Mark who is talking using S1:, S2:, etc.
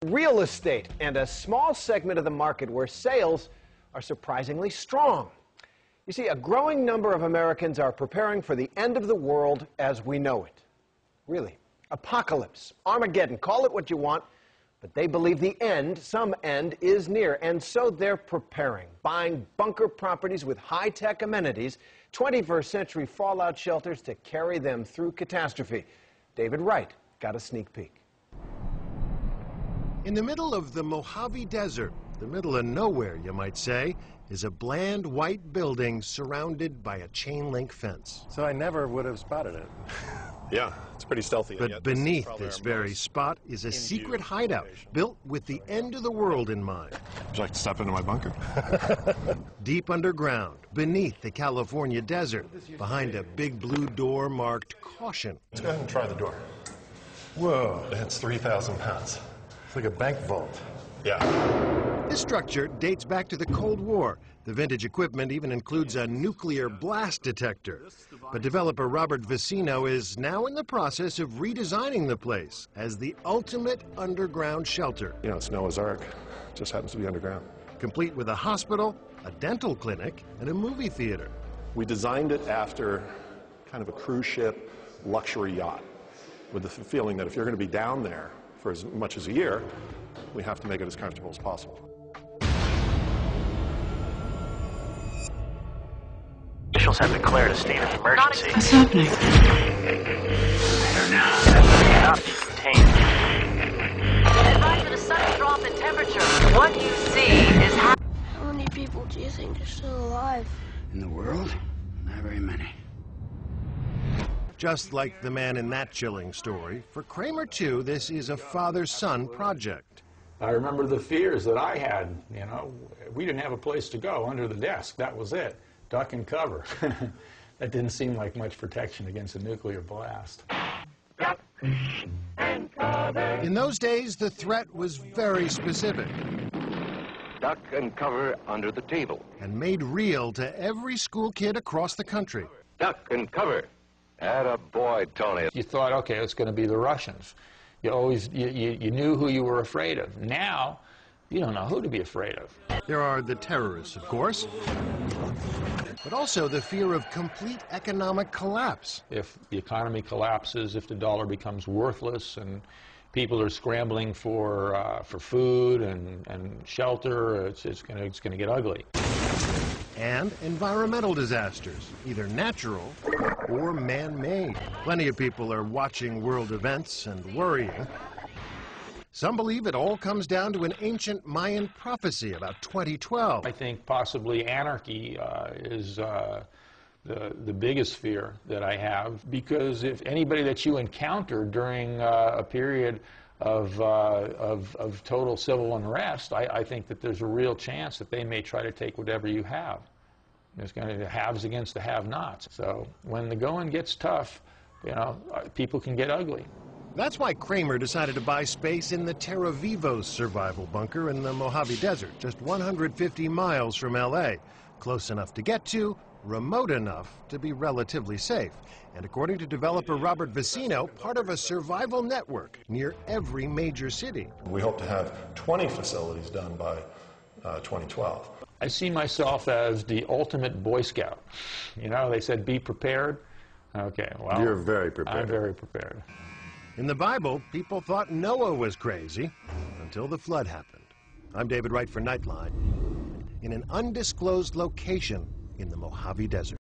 S1: Real estate, and a small segment of the market where sales are surprisingly strong. You see, a growing number of Americans are preparing for the end of the world as we know it. Really, apocalypse, Armageddon, call it what you want, but they believe the end, some end, is near, and so they're preparing, buying bunker properties with high-tech amenities, 21st century fallout shelters to carry them through catastrophe. David Wright got a sneak peek.
S2: In the middle of the Mojave Desert, the middle of nowhere, you might say, is a bland white building surrounded by a chain-link fence.
S3: So I never would have spotted it.
S4: Yeah, it's pretty stealthy.
S2: But beneath this very spot is a secret hideout built with the end of the world in mind.
S4: Would you like to step into my bunker?
S2: Deep underground, beneath the California desert, behind a big blue door marked caution.
S4: Let's go ahead and try the door. Whoa, it's 3,000 pounds.
S3: It's like a bank vault.
S4: Yeah.
S2: This structure dates back to the Cold War. The vintage equipment even includes a nuclear blast detector. But developer Robert Vicino is now in the process of redesigning the place as the ultimate underground shelter.
S4: You know, it's Noah's Ark. Just happens to be underground.
S2: Complete with a hospital, a dental clinic, and a movie theater.
S4: We designed it after kind of a cruise ship luxury yacht, with the feeling that if you're going to be down there for as much as a year, we have to make it as comfortable as possible.
S5: Officials have declared a state of emergency.
S6: What's happening?
S5: They're not be contained.
S6: Advise of a sudden drop in temperature. What you see is
S7: How many people do you think are still alive?
S8: In the world? Not very many.
S2: Just like the man in that chilling story, for Kramer, too, this is a father-son project.
S9: I remember the fears that I had, you know. We didn't have a place to go under the desk. That was it. Duck and cover. That didn't seem like much protection against a nuclear blast.
S2: In those days, the threat was very specific.
S10: Duck and cover under the table.
S2: And made real to every school kid across the country.
S10: Duck and cover. Atta boy, Tony.
S9: You thought, okay, it's going to be the Russians. You knew who you were afraid of. Now, you don't know who to be afraid of.
S2: There are the terrorists, of course, but also the fear of complete economic collapse.
S9: If the economy collapses, if the dollar becomes worthless, and people are scrambling for food and shelter, it's going to get ugly.
S2: And environmental disasters, either natural or man-made. Plenty of people are watching world events and worrying. Some believe it all comes down to an ancient Mayan prophecy about 2012.
S9: I think possibly anarchy is the biggest fear that I have, because if anybody that you encounter during a period of total civil unrest, I think that there's a real chance that they may try to take whatever you have. There's going to be the haves against the have-nots. So when the going gets tough, you know, people can get ugly.
S2: That's why Kramer decided to buy space in the Terra Vivos survival bunker in the Mojave Desert, just 150 miles from L.A. Close enough to get to, remote enough to be relatively safe. And according to developer Robert Vicino, part of a survival network near every major city.
S4: We hope to have 20 facilities done by 2012.
S9: I see myself as the ultimate Boy Scout. You know, they said be prepared. Okay, well,
S3: You're very prepared.
S9: I'm very prepared.
S2: In the Bible, people thought Noah was crazy until the flood happened. I'm David Wright for Nightline, in an undisclosed location in the Mojave Desert.